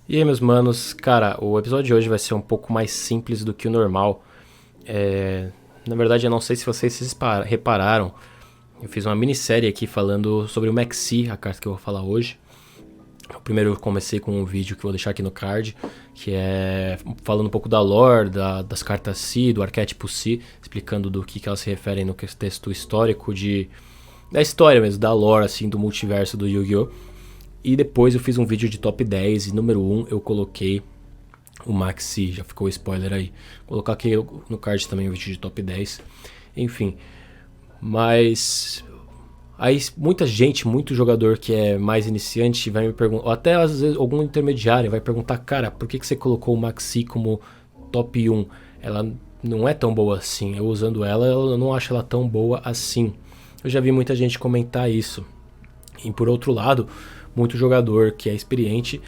E aí, meus manos, cara, o episódio de hoje vai ser um pouco mais simples do que o normal. Na verdade, eu não sei se vocês repararam, eu fiz uma minissérie aqui falando sobre o Maxi, a carta que eu vou falar hoje. Primeiro eu comecei com um vídeo que eu vou deixar aqui no card, que é falando um pouco da lore, das cartas Si, do arquétipo Si, explicando do que elas se referem no texto histórico da história mesmo, da lore, assim, do multiverso do Yu-Gi-Oh! E depois eu fiz um vídeo de top 10 e número 1 eu coloquei o Maxi, já ficou o spoiler aí. Vou colocar aqui no card também o vídeo de top 10. Enfim, mas aí muita gente, muito jogador que é mais iniciante vai me perguntar, ou até às vezes algum intermediário vai perguntar, cara, por que você colocou o Maxi como top 1? Ela não é tão boa assim, eu usando ela, eu não acho ela tão boa assim. Eu já vi muita gente comentar isso. E por outro lado, muito jogador que é experiente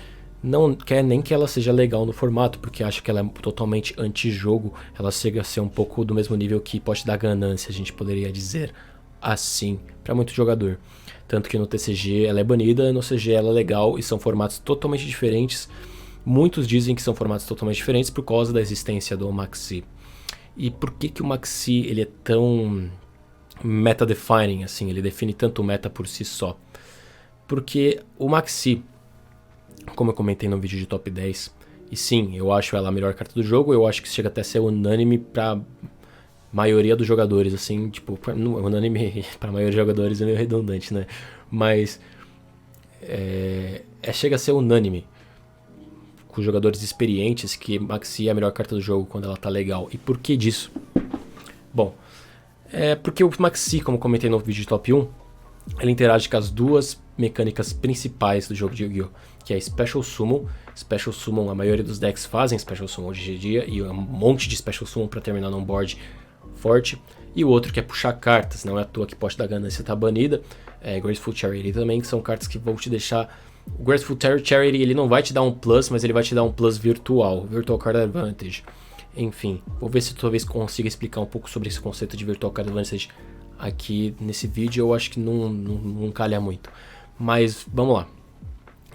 não quer nem que ela seja legal no formato, porque acha que ela é totalmente anti-jogo, ela chega a ser um pouco do mesmo nível que pode dar ganância, a gente poderia dizer assim, para muito jogador. Tanto que no TCG ela é banida, no CG ela é legal e são formatos totalmente diferentes. Muitos dizem que são formatos totalmente diferentes por causa da existência do Maxi. E por que o Maxi ele é tão meta-defining, assim, ele define tanto o meta por si só? Porque o Maxi, como eu comentei no vídeo de top 10, e sim, eu acho ela a melhor carta do jogo, eu acho que chega até a ser unânime pra maioria dos jogadores, assim, tipo, unânime pra maioria dos jogadores é meio redundante, né? Mas chega a ser unânime com jogadores experientes que Maxi é a melhor carta do jogo quando ela tá legal. E por que disso? Bom, porque o Maxi, como comentei no vídeo de top 1, ele interage com as duas mecânicas principais do jogo de Yu-Gi-Oh! Que é Special Summon. Special Summon, a maioria dos decks fazem Special Summon hoje em dia, e um monte de Special Summon para terminar num board forte. E o outro que é puxar cartas, não é à toa que pode dar ganância tá banida. Graceful Charity também, que são cartas que vão te deixar... O Graceful Charity ele não vai te dar um plus, mas ele vai te dar um plus virtual, Virtual Card Advantage. Enfim, vou ver se talvez consiga explicar um pouco sobre esse conceito de Virtual Card Advantage aqui nesse vídeo. Eu acho que não calha muito, mas vamos lá.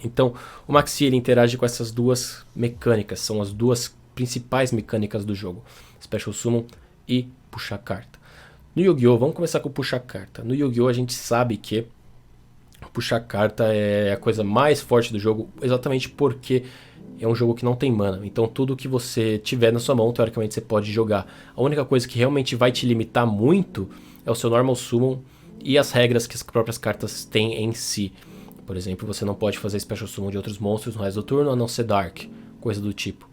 Então, o Maxi ele interage com essas duas mecânicas, são as duas principais mecânicas do jogo, Special Summon e puxar carta. No Yu-Gi-Oh! Vamos começar com puxar carta. No Yu-Gi-Oh! A gente sabe que puxar carta é a coisa mais forte do jogo, exatamente porque é um jogo que não tem mana. Então tudo que você tiver na sua mão, teoricamente você pode jogar. A única coisa que realmente vai te limitar muito é o seu Normal Summon e as regras que as próprias cartas têm em si. Por exemplo, você não pode fazer Special Summon de outros monstros no resto do turno, a não ser Dark, coisa do tipo.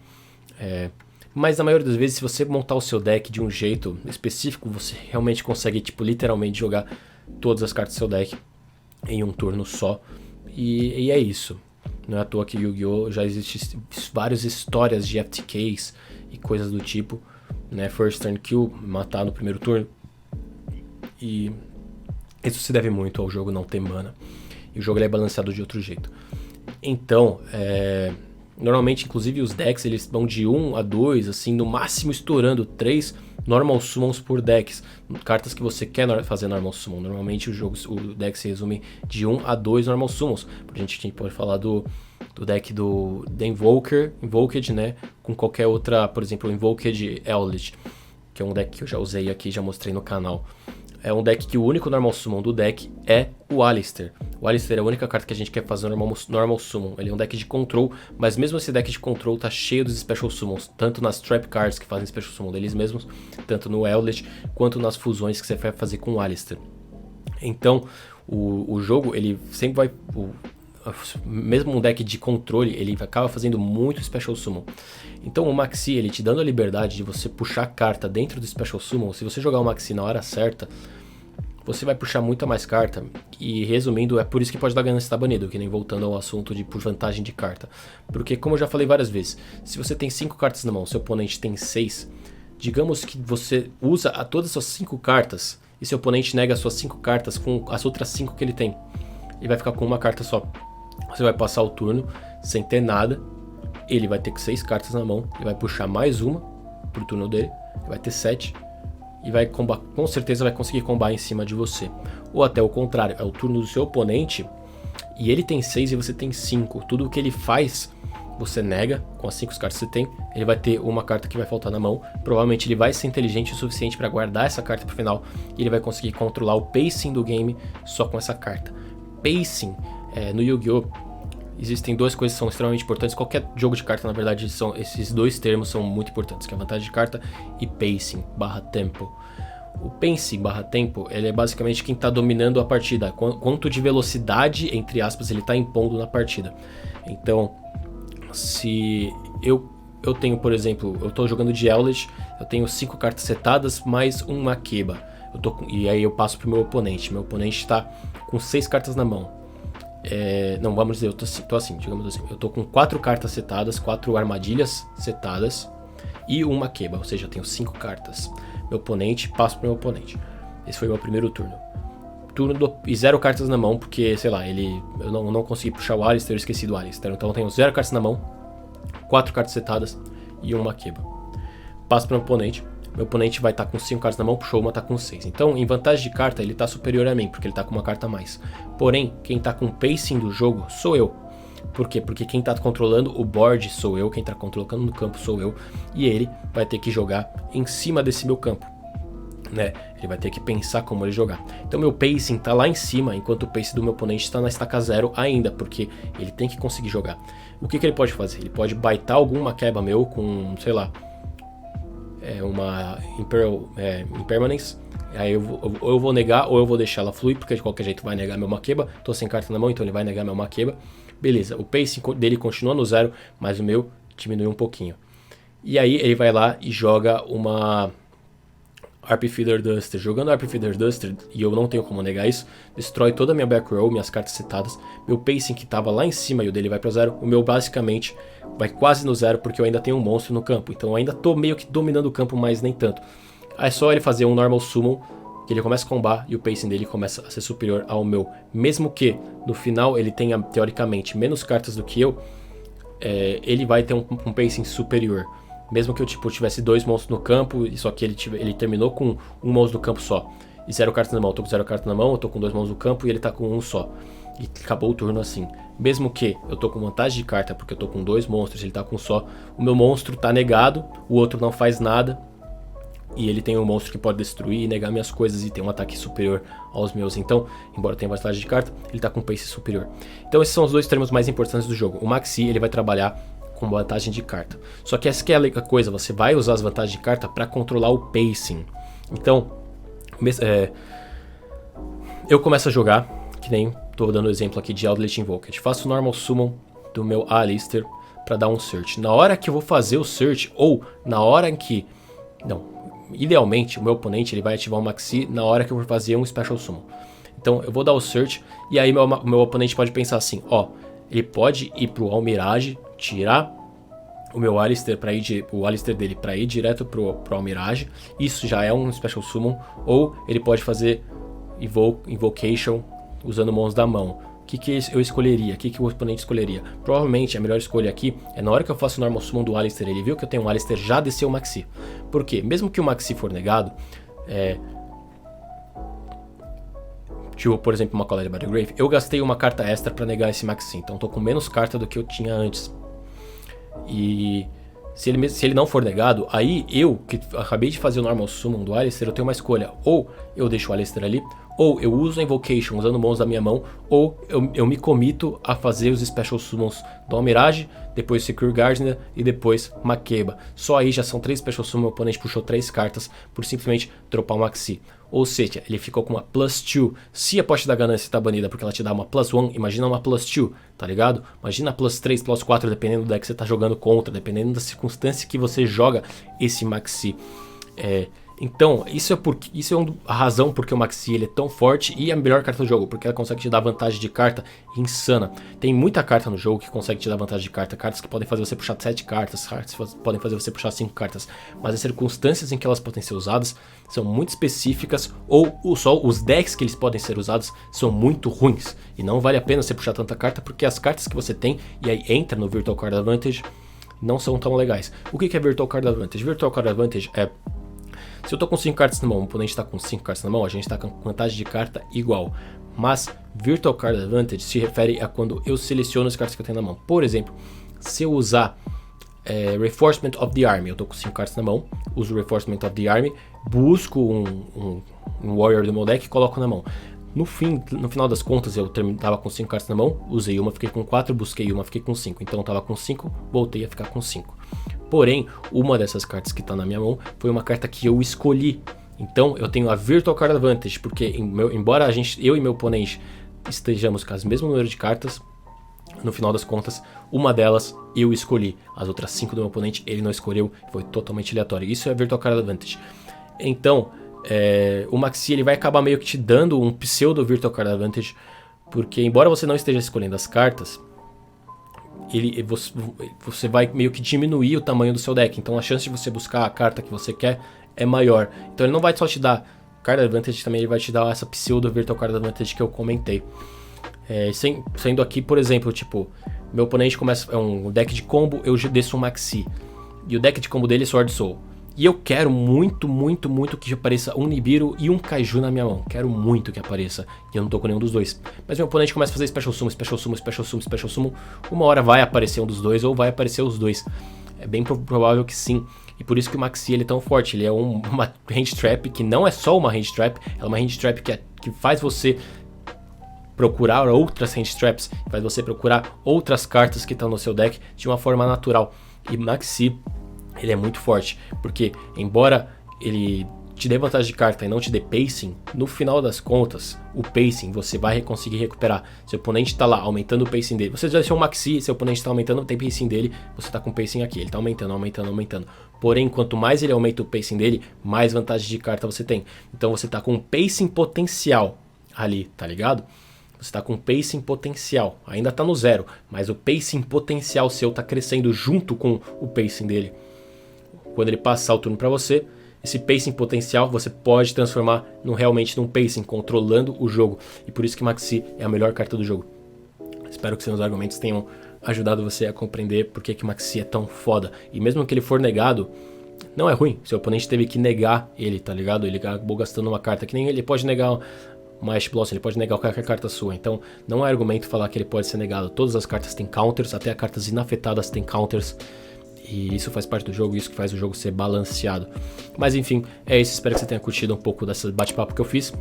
Mas na maioria das vezes, se você montar o seu deck de um jeito específico, você realmente consegue, tipo, literalmente jogar todas as cartas do seu deck em um turno só. E é isso. Não é à toa que Yu-Gi-Oh! Já existem várias histórias de FTKs e coisas do tipo, né? First Turn Kill, matar no primeiro turno. E isso se deve muito ao jogo não ter mana. E o jogo ele é balanceado de outro jeito. Então, normalmente, inclusive, os decks eles vão de 1 a 2, assim, no máximo estourando 3 Normal Summons por decks. Cartas que você quer fazer Normal Summon. Normalmente o deck se resume de 1 a 2 Normal Summons. A gente pode falar do deck do Invoked, né? Com qualquer outra, por exemplo, o Invoked Eldritch, que é um deck que eu já usei aqui, já mostrei no canal. É um deck que o único Normal Summon do deck é o Alistair. O Alistair é a única carta que a gente quer fazer Normal Summon. Ele é um deck de control, mas mesmo esse deck de control tá cheio dos Special Summons, tanto nas Trap Cards que fazem Special Summon deles mesmos, tanto no Eldritch, quanto nas fusões que você vai fazer com o Alistair. Então, o jogo, ele sempre vai... mesmo um deck de controle, ele acaba fazendo muito Special Summon. Então o Maxi, ele te dando a liberdade de você puxar carta dentro do Special Summon. Se você jogar o Maxi na hora certa, você vai puxar muita mais carta. E resumindo, é por isso que pode dar ganância estar banido, que nem voltando ao assunto de por vantagem de carta. Porque como eu já falei várias vezes, se você tem 5 cartas na mão, seu oponente tem 6, digamos que você usa todas as suas 5 cartas e seu oponente nega as suas 5 cartas com as outras 5 que ele tem. Ele vai ficar com uma carta só. Você vai passar o turno sem ter nada. Ele vai ter 6 cartas na mão. Ele vai puxar mais uma pro turno dele. Ele vai ter 7. E vai combar, com certeza vai conseguir combar em cima de você. Ou até o contrário, é o turno do seu oponente e ele tem 6 e você tem 5. Tudo que ele faz você nega com as 5 cartas que você tem, ele vai ter uma carta que vai faltar na mão, provavelmente ele vai ser inteligente o suficiente para guardar essa carta pro final, e ele vai conseguir controlar o pacing do game só com essa carta. Pacing, no Yu-Gi-Oh! Existem duas coisas que são extremamente importantes, qualquer jogo de carta na verdade, esses dois termos são muito importantes, que é a vantagem de carta e pacing, /tempo. O pacing /tempo, ele é basicamente quem está dominando a partida, quanto de velocidade, entre aspas, ele está impondo na partida. Então, se eu tenho, por exemplo, eu estou jogando de Eldritch, eu tenho 5 cartas setadas mais um Makeba, e aí eu passo pro meu oponente está com 6 cartas na mão. Não, vamos dizer, eu tô assim, digamos assim, eu tô com 4 cartas setadas, 4 armadilhas setadas e um Makeba, ou seja, eu tenho 5 cartas. Meu oponente, passo pro meu oponente. Esse foi o meu primeiro turno. E 0 cartas na mão, porque, sei lá, eu não consegui puxar o Alistair, eu esqueci do Alistair. Então eu tenho 0 cartas na mão, 4 cartas setadas e um Makeba. Passo pro meu oponente. Meu oponente vai estar com 5 cartas na mão, puxou uma, tá com 6. Então, em vantagem de carta, ele tá superior a mim, porque ele tá com uma carta a mais. Porém, quem tá com o pacing do jogo sou eu. Por quê? Porque quem tá controlando o board sou eu, quem tá controlando no campo sou eu, e ele vai ter que jogar em cima desse meu campo, né? Ele vai ter que pensar como ele jogar. Então meu pacing tá lá em cima, enquanto o pace do meu oponente está na estaca 0 ainda, porque ele tem que conseguir jogar. O que ele pode fazer? Ele pode baitar alguma quebra meu com, sei lá, uma Impermanence. Aí ou eu vou negar ou eu vou deixar ela fluir, porque de qualquer jeito vai negar meu Makeba. Tô sem carta na mão, então ele vai negar meu Makeba. Beleza, o pacing dele continua no 0, mas o meu diminui um pouquinho. E aí ele vai lá e joga uma Harp Feeder Duster. Jogando Harp Feeder Duster, e eu não tenho como negar isso, destrói toda a minha back row, minhas cartas setadas. Meu pacing que tava lá em cima e o dele vai para 0, o meu basicamente vai quase no 0, porque eu ainda tenho um monstro no campo. Então eu ainda tô meio que dominando o campo, mas nem tanto. Aí é só ele fazer um Normal Summon, que ele começa a combar e o pacing dele começa a ser superior ao meu. Mesmo que no final ele tenha, teoricamente, menos cartas do que eu, ele vai ter um pacing superior. Mesmo que eu tivesse 2 monstros no campo, só que ele terminou com um monstro no campo só. E 0 cartas na mão, eu tô com 0 cartas na mão, eu tô com 2 monstros no campo e ele tá com um só. E acabou o turno assim. Mesmo que eu tô com vantagem de carta, porque eu tô com 2 monstros, ele tá com um só. O meu monstro tá negado, o outro não faz nada. E ele tem um monstro que pode destruir e negar minhas coisas e tem um ataque superior aos meus. Então, embora tenha vantagem de carta, ele tá com pace superior. Então esses são os 2 termos mais importantes do jogo. O Maxi, ele vai trabalhar com vantagem de carta. Só que essa que é a coisa, você vai usar as vantagens de carta para controlar o pacing. Então, eu começo a jogar, que nem tô dando o exemplo aqui de Eldritch Invoked. Faço o Normal Summon do meu Alistair para dar um search. Na hora que eu vou fazer o search, ou na hora em que... Não, idealmente o meu oponente ele vai ativar o Maxi na hora que eu for fazer um Special Summon. Então eu vou dar o search, e aí meu oponente pode pensar assim, ó, ele pode ir pro Almirage, tirar o meu Alistair o Alistair dele para ir direto pro Almirage, isso já é um Special Summon, ou ele pode fazer Invocation usando mãos da mão. O que eu escolheria? O que o oponente escolheria? Provavelmente a melhor escolha aqui é na hora que eu faço o Normal Summon do Alistair, ele viu que eu tenho um Alistair, já desceu o Maxi. Por quê? Mesmo que o Maxi for negado, tipo, por exemplo, uma Collected by the Grave, eu gastei uma carta extra para negar esse Maxi, então tô com menos carta do que eu tinha antes. E se ele não for negado, aí eu, que acabei de fazer o Normal Summon do Alistair, eu tenho uma escolha. Ou eu deixo o Alistair ali, ou eu uso a Invocation usando mãos da minha mão, ou eu me comito a fazer os Special Summons do Almirage, depois Secure Gardener e depois Makeba. Só aí já são 3 Special Summons, o oponente puxou 3 cartas por simplesmente dropar o Maxi. Ou seja, ele ficou com uma +2. Se a Poste da Ganância está banida porque ela te dá uma +1, imagina uma +2, tá ligado? Imagina a +3, +4, dependendo do deck que você tá jogando contra, dependendo da circunstância que você joga esse Maxi. Então, isso é a razão porque o Maxi ele é tão forte e é a melhor carta do jogo, porque ela consegue te dar vantagem de carta insana. Tem muita carta no jogo que consegue te dar vantagem de carta, cartas que podem fazer você puxar 7 cartas, cartas que podem fazer você puxar 5 cartas, mas as circunstâncias em que elas podem ser usadas são muito específicas, ou só os decks que eles podem ser usados são muito ruins, e não vale a pena você puxar tanta carta, porque as cartas que você tem, e aí entra no Virtual Card Advantage, não são tão legais. O que é Virtual Card Advantage? Virtual Card Advantage é... Se eu tô com 5 cartas na mão, o oponente tá com 5 cartas na mão, a gente tá com vantagem de carta igual. Mas Virtual Card Advantage se refere a quando eu seleciono as cartas que eu tenho na mão. Por exemplo, Se eu usar Reinforcement of the Army, eu tô com 5 cartas na mão, uso Reinforcement of the Army, busco um Warrior do meu deck e coloco na mão. No final das contas, eu tava com 5 cartas na mão, usei uma, fiquei com 4, busquei uma, fiquei com 5. Então eu tava com 5, voltei a ficar com 5. Porém, uma dessas cartas que tá na minha mão foi uma carta que eu escolhi. Então eu tenho a Virtual Card Advantage, porque embora eu e meu oponente estejamos com o mesmo número de cartas, no final das contas, uma delas eu escolhi. As outras 5 do meu oponente ele não escolheu, foi totalmente aleatório. Isso é Virtual Card Advantage. Então, o Maxi ele vai acabar meio que te dando um pseudo Virtual Card Advantage, porque embora você não esteja escolhendo as cartas, você vai meio que diminuir o tamanho do seu deck. Então a chance de você buscar a carta que você quer é maior. Então ele não vai só te dar Card Advantage, também ele vai te dar essa pseudo Virtual Card Advantage que eu comentei. Sendo aqui, por exemplo, tipo, meu oponente começa um deck de combo, eu desço um Maxi. E o deck de combo dele é Sword Soul. E eu quero muito, muito, muito que apareça um Nibiru e um Kaiju na minha mão. Quero muito que apareça. E eu não tô com nenhum dos dois. Mas meu oponente começa a fazer Special Summon, Special Summon, Special Summon, Special Summon. Uma hora vai aparecer um dos dois ou vai aparecer os dois. É bem provável que sim. E por isso que o Maxi ele é tão forte. Ele é uma Hand Trap que não é só uma Hand Trap. É uma Hand Trap que faz você procurar outras Hand Traps. Faz você procurar outras cartas que estão no seu deck de uma forma natural. E Maxi ele é muito forte, porque embora ele te dê vantagem de carta e não te dê pacing, no final das contas, o pacing você vai conseguir recuperar. Seu oponente está lá aumentando o pacing dele. Você já deixou um Maxi, seu oponente está aumentando o pacing dele, você está com o pacing aqui, ele está aumentando, aumentando, aumentando. Porém, quanto mais ele aumenta o pacing dele, mais vantagem de carta você tem. Então você está com um pacing potencial ali, tá ligado? Você está com pacing potencial, ainda está no 0, mas o pacing potencial seu está crescendo junto com o pacing dele. Quando ele passar o turno para você, esse pacing potencial você pode transformar realmente num pacing, controlando o jogo. E por isso que Maxi é a melhor carta do jogo. Espero que seus argumentos tenham ajudado você a compreender por que Maxi é tão foda. E mesmo que ele for negado, não é ruim. Seu oponente teve que negar ele, tá ligado? Ele acabou gastando uma carta que nem ele pode negar uma Ash Blossom, ele pode negar qualquer carta sua. Então não é argumento falar que ele pode ser negado. Todas as cartas têm counters, até as cartas inafetadas têm counters. E isso faz parte do jogo, isso que faz o jogo ser balanceado. Mas enfim, é isso. Espero que você tenha curtido um pouco desse bate-papo que eu fiz.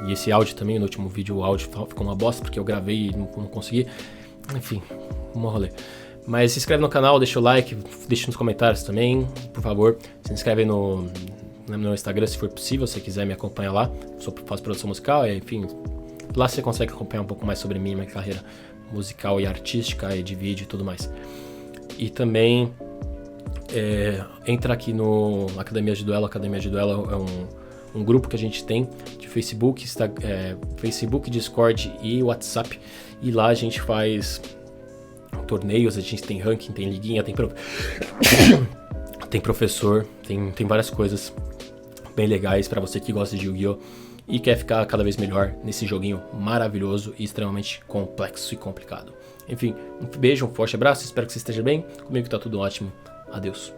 E esse áudio também, no último vídeo o áudio ficou uma bosta, porque eu gravei e não consegui. Enfim, um rolê. Mas se inscreve no canal, deixa o like, deixa nos comentários também, por favor. Se inscreve no Instagram se for possível, se quiser me acompanhar lá. Eu faço produção musical, enfim. Lá você consegue acompanhar um pouco mais sobre mim, minha carreira musical e artística, e de vídeo e tudo mais. E também entra aqui no Academia de Duelo. Academia de Duelo é um grupo que a gente tem de Facebook, Facebook, Discord e WhatsApp. E lá a gente faz torneios, a gente tem ranking, tem liguinha, tem professor, tem várias coisas bem legais para você que gosta de Yu-Gi-Oh! E quer ficar cada vez melhor nesse joguinho maravilhoso e extremamente complexo e complicado. Enfim, um beijo, um forte abraço, espero que você esteja bem. Comigo tá tudo ótimo. Adeus.